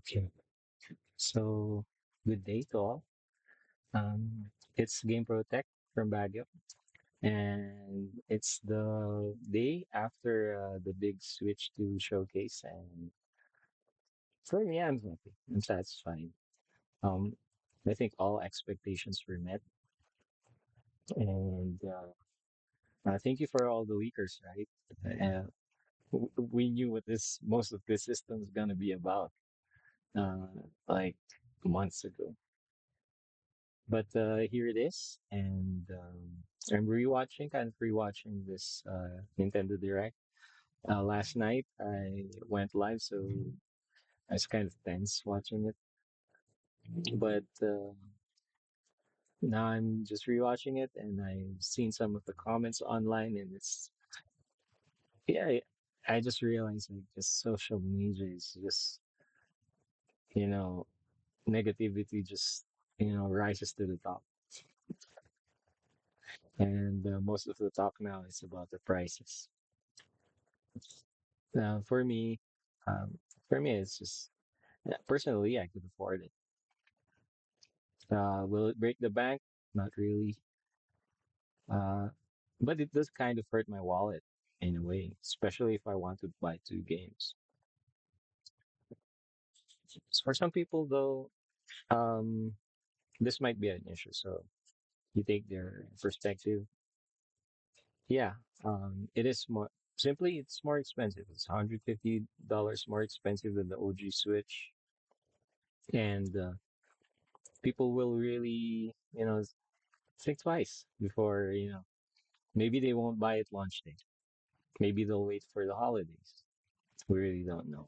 Okay, so good day to all. It's Gamebro Tech from Baguio, and it's the day after the big Switch 2 showcase, and for me, I'm happy. I'm satisfied. Um, I think all expectations were met, and thank you for all the leakers, right? We knew what this most of this system is gonna be about, uh, like months ago. But here it is, and I'm rewatching, kind of rewatching this Nintendo Direct. Last night I went live, so I was kind of tense watching it. But now I'm just rewatching it, and I've seen some of the comments online, and it's yeah, I just realized like just social media is just you know negativity just rises to the top, and most of the talk now is about the prices. Uh, for me, um, for me, it's just personally, I could afford it. Will it break the bank? Not really. Uh, but it does kind of hurt my wallet in a way, especially if I want to buy two games. For some people, though, um, this might be an issue. So you take their perspective. Yeah, it is more simply it's more expensive. It's $150 more expensive than the OG Switch, and people will really, think twice before, maybe they won't buy it launch day. Maybe they'll wait for the holidays. We really don't know.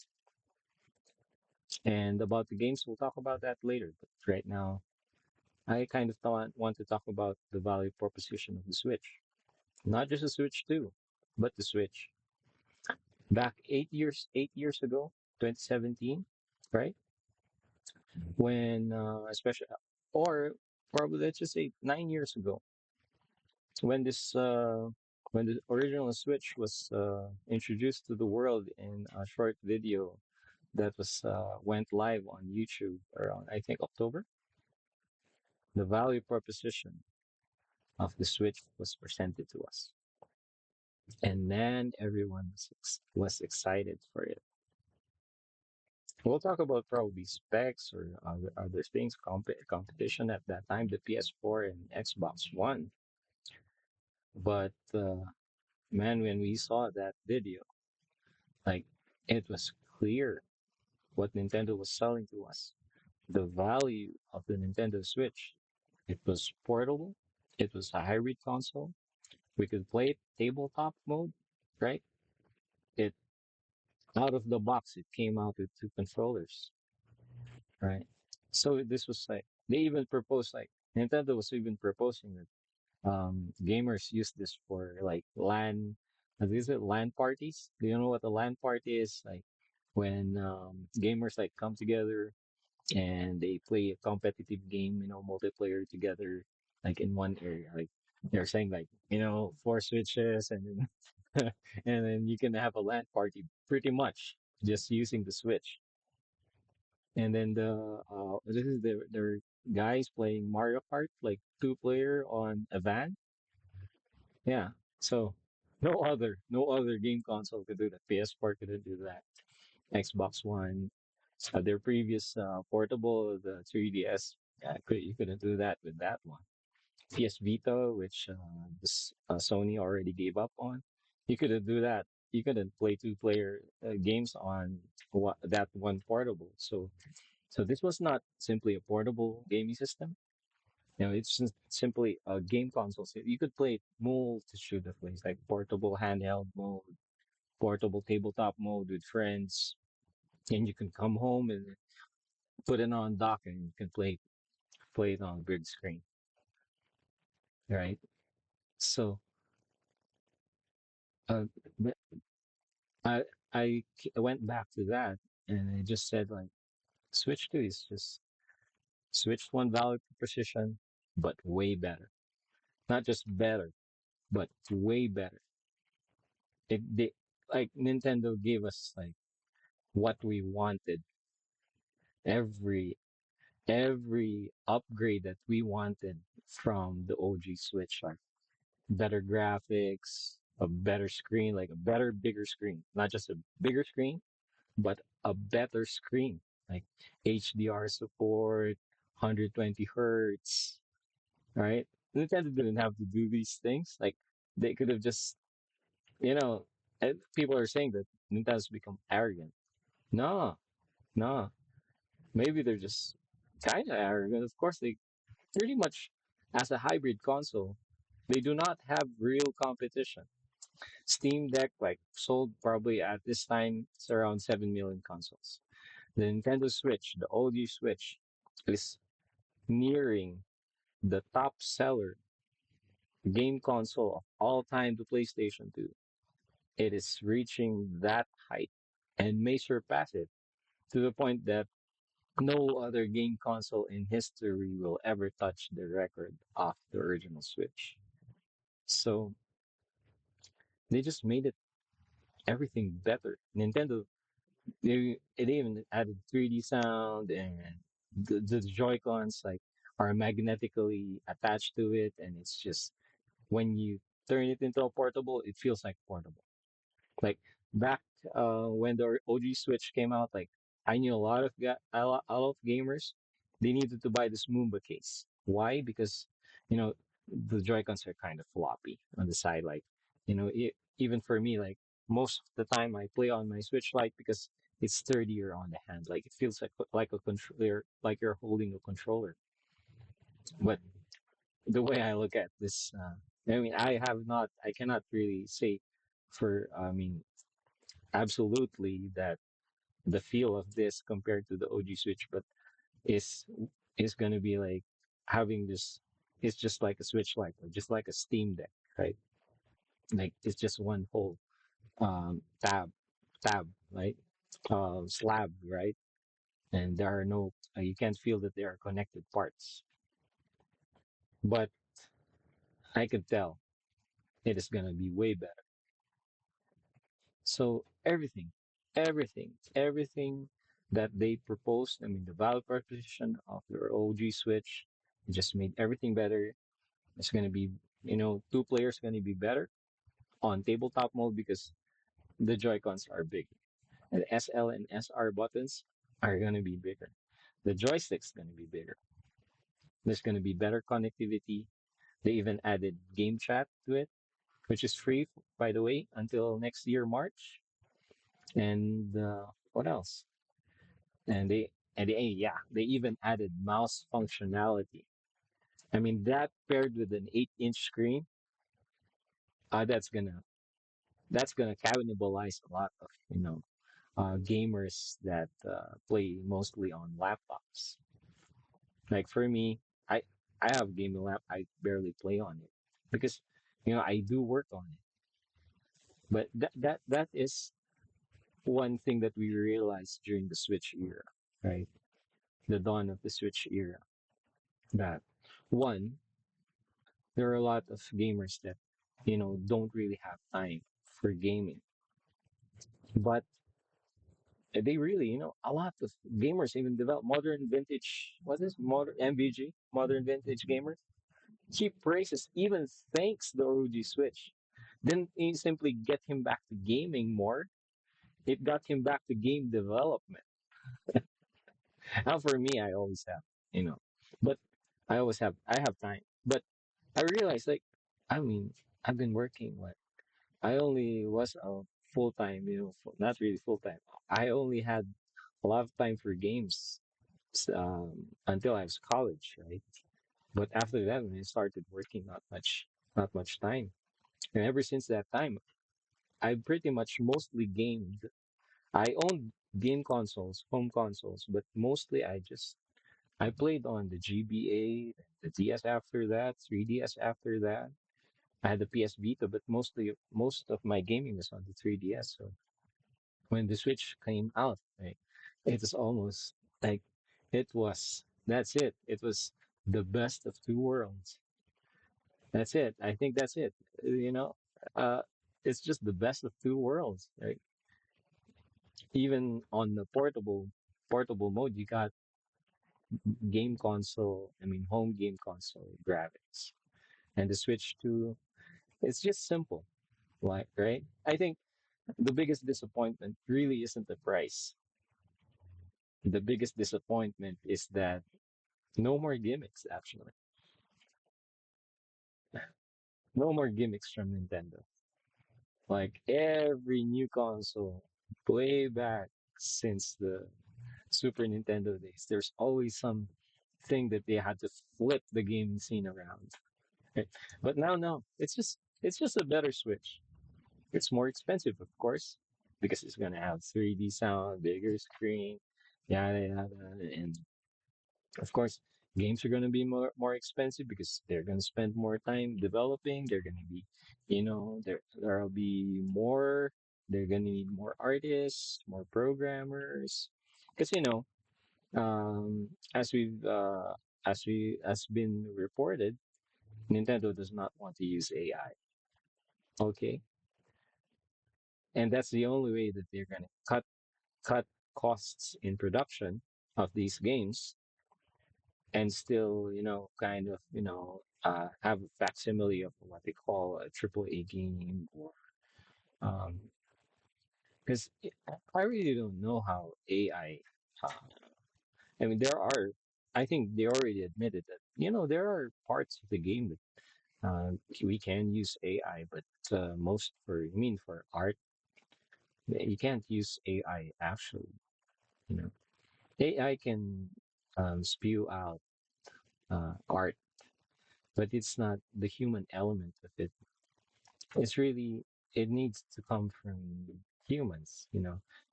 And about the games, we'll talk about that later. But right now, I kind of want to talk about the value proposition of the Switch. Not just the Switch 2, but the Switch. Back 8 years ago, 2017, right? When, especially, or probably let's just say 9 years ago, when when the original Switch was introduced to the world in a short video that was went live on YouTube around I think October, the value proposition of the Switch was presented to us, and then everyone was excited for it. We'll talk about probably specs or other things, competition at that time, the PS4 and Xbox One. But man, when we saw that video, like it was clear what Nintendo was selling to us. The value of the Nintendo Switch. It was portable. It was a hybrid console. We could play it tabletop mode, right? It out of the box, it came out with two controllers, right? So this was like they even proposed like Nintendo was even proposing that gamers use this for like LAN. Is it LAN parties? Do you know what a LAN party is? Like when gamers like come together and they play a competitive game, multiplayer together, like in one area. Like they're saying, like four switches, and then and then you can have a LAN party pretty much just using the switch. And then this is the guys playing Mario Kart, like two-player on a van. Yeah. So no other game console could do that. PS4 couldn't do that. Xbox One, their previous portable, the 3DS, yeah, you couldn't do that with that one. PS Vita, which Sony already gave up on, you couldn't do that. You couldn't play two-player games on that one portable. So this was not simply a portable gaming system. It's just simply a game console. So you could play multitude of ways, like portable handheld mode, portable tabletop mode with friends, and you can come home and put it on dock and you can play it on the big screen, right? So uh, but I I went back to that and I just said like Switch 2 is just Switch 1 value proposition, but way better. Not just better, but way better. They like Nintendo gave us like what we wanted Every every upgrade that we wanted from the OG Switch, like better graphics, a better screen, like a better, bigger screen, not just a bigger screen, but a better screen, like HDR support, 120 hertz, right? Nintendo didn't have to do these things. Like they could have just, you know, and people are saying that Nintendo's become arrogant. No, no. Maybe they're just kind of arrogant. Of course, they pretty much, as a hybrid console, they do not have real competition. Steam Deck, like, sold probably at this time, it's around 7 million consoles. The Nintendo Switch, the OG Switch, is nearing the top seller game console of all time to PlayStation 2. It is reaching that height and may surpass it to the point that no other game console in history will ever touch the record of the original Switch. So they just made it everything better. Nintendo, they even added 3D sound, and the Joy-Cons like are magnetically attached to it, and it's just when you turn it into a portable, it feels like portable. Like back when the OG Switch came out, like I knew a lot of gamers. They needed to buy this Moomba case. Why? Because you know the Joy-Cons are kind of floppy on the side. Like even for me, like most of the time I play on my Switch Lite because it's sturdier on the hand. Like it feels like a controller, like you're holding a controller. But the way I look at this, I mean, I cannot really say for, I mean, absolutely that the feel of this compared to the OG Switch, but is is gonna be like having this. It's just like a Switch Lite, or just like a Steam Deck, right? Like it's just one whole tab, right? Slab, right? And there are no, you can't feel that there are connected parts, but I could tell it is gonna be way better. So everything that they proposed, I mean, the value proposition of their OG Switch, it just made everything better. It's going to be, two players going to be better on tabletop mode because the Joy-Cons are big. And SL and SR buttons are going to be bigger. The joystick's going to be bigger. There's going to be better connectivity. They even added game chat to it, which is free, by the way, until next year, March. And what else? And they even added mouse functionality. I mean, that paired with an 8-inch screen, uh, that's gonna that's gonna cannibalize a lot of gamers that play mostly on laptops. Like for me, I I have a gaming lap. I barely play on it because I do work on it. But that is one thing that we realized during the Switch era, right? The dawn of the Switch era. That one, there are a lot of gamers that don't really have time for gaming, but they really, a lot of gamers even develop modern vintage, what is modern MVG, modern vintage gamers, cheap prices, even thanks the OG Switch. Didn't he simply get him back to gaming more? It got him back to game development. Now for me, I always have, you know, but I have time. But I realized, like, I mean, I've been working, what, I only was a full time, not really full time. I only had a lot of time for games until I was college, right? But after that, when I started working, not much time. And ever since that time, I pretty much mostly gamed. I owned game consoles, home consoles, but mostly I played on the GBA, the DS after that, 3DS after that. I had the PS Vita, but most of my gaming was on the 3DS. So when the Switch came out, right, it was almost like that's it. It was the best of two worlds. That's it. I think that's it. You know, uh, it's just the best of two worlds. Like even on the portable. portable mode, you got game console, I mean, home game console graphics. And the Switch 2, it's just simple, like, right? I think the biggest disappointment really isn't the price. The biggest disappointment is that no more gimmicks, actually. No more gimmicks from Nintendo. Like every new console, way back since the Super Nintendo days, there's always some thing that they had to flip the gaming scene around. Right? But now, no, it's just a better Switch. It's more expensive, of course, because it's gonna have 3D sound, bigger screen, yada yada, and of course, games are going to be more expensive because they're going to spend more time developing. They're going to be, there'll be more. They're going to need more artists, more programmers, because as as been reported, Nintendo does not want to use AI. Okay, and that's the only way that they're going to cut costs in production of these games and still, have a facsimile of what they call a triple A game or um because I really don't know how AI I mean I think they already admitted that there are parts of the game that we can use AI, but most for I mean for art you can't use AI actually, you know. AI can spew out art, but it's not the human element of it. It's really, it needs to come from humans,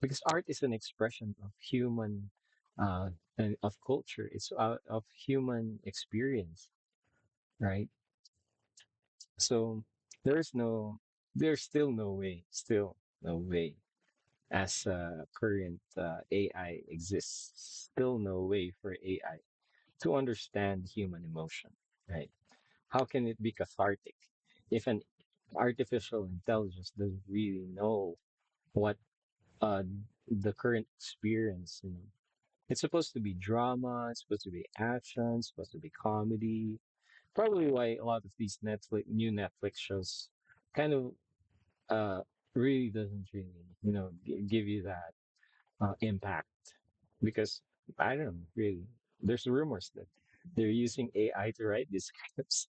because art is an expression of human, uh, and of culture. It's out of human experience, right? So there's no, there's still no way as current AI exists, still no way for AI to understand human emotion, right? How can it be cathartic if an artificial intelligence doesn't really know what uh the current experience, It's supposed to be drama, it's supposed to be action, it's supposed to be comedy. Probably why a lot of these new Netflix shows kind of uh really doesn't really, give you that impact because I don't know, really. There's rumors that they're using AI to write these scripts.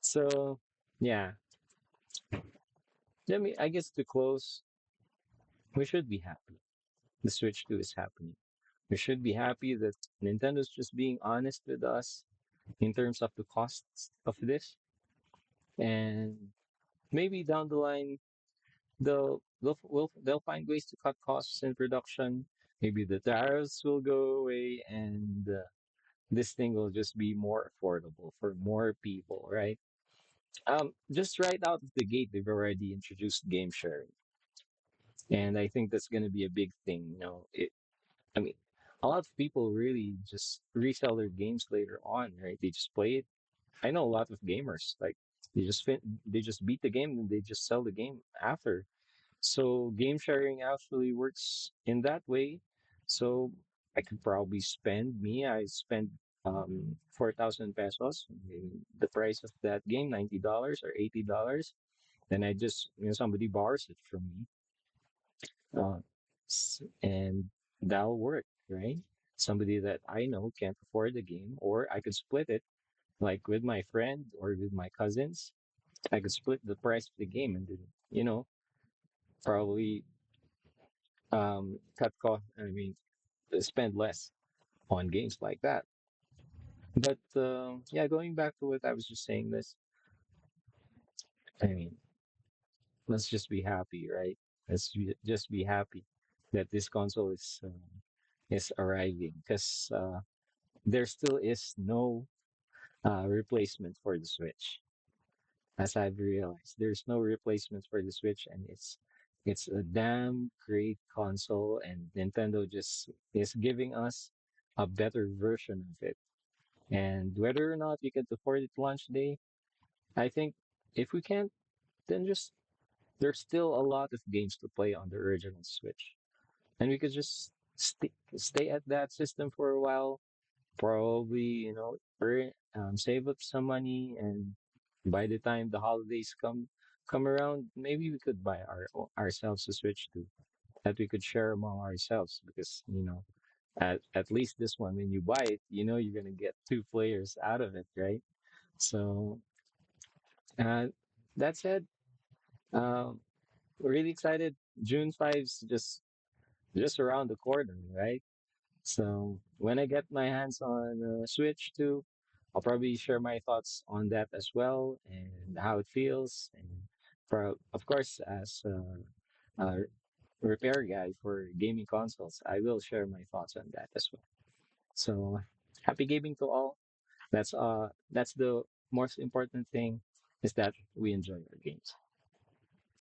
So, yeah, I guess to close, we should be happy. The Switch 2 is happening. We should be happy that Nintendo's just being honest with us in terms of the costs of this. And maybe down the line, they'll find ways to cut costs in production. Maybe the tariffs will go away and this thing will just be more affordable for more people, right? Just right out of the gate, they've already introduced game sharing. And I think that's going to be a big thing. I mean, a lot of people really just resell their games later on, right? They just play it. I know a lot of gamers like they just beat the game and they just sell the game after. So game sharing actually works in that way. So I could probably I spend 4,000 pesos, the price of that game, $90 or $80. Then I just somebody borrows it from me uh, and that'll work, right? Somebody that I know can't afford the game, or I could split it, like with my friend or with my cousins. I could split the price of the game and then, probably cut cost. I mean, spend less on games like that. But yeah, going back to what I was just saying, I mean, let's just be happy, right? Just be happy that this console is arriving because there still is no replacement for the Switch. As I've realized, there's no replacement for the Switch, and it's a damn great console, and Nintendo just is giving us a better version of it. And whether or not we can afford it launch day, I think if we can't, then just there's still a lot of games to play on the original Switch, and we could just stay at that system for a while. Probably, save up some money, and by the time the holidays come around, maybe we could buy ourselves a Switch too, that we could share among ourselves because at least this one, when you buy it, you're gonna get two players out of it, right? So uh, that said, um, we're really excited. June 5's just around the corner, right? So when I get my hands on Switch too, I'll probably share my thoughts on that as well and how it feels. And of course, as a repair guy for gaming consoles, I will share my thoughts on that as well. So happy gaming to all. That's the most important thing is that we enjoy our games.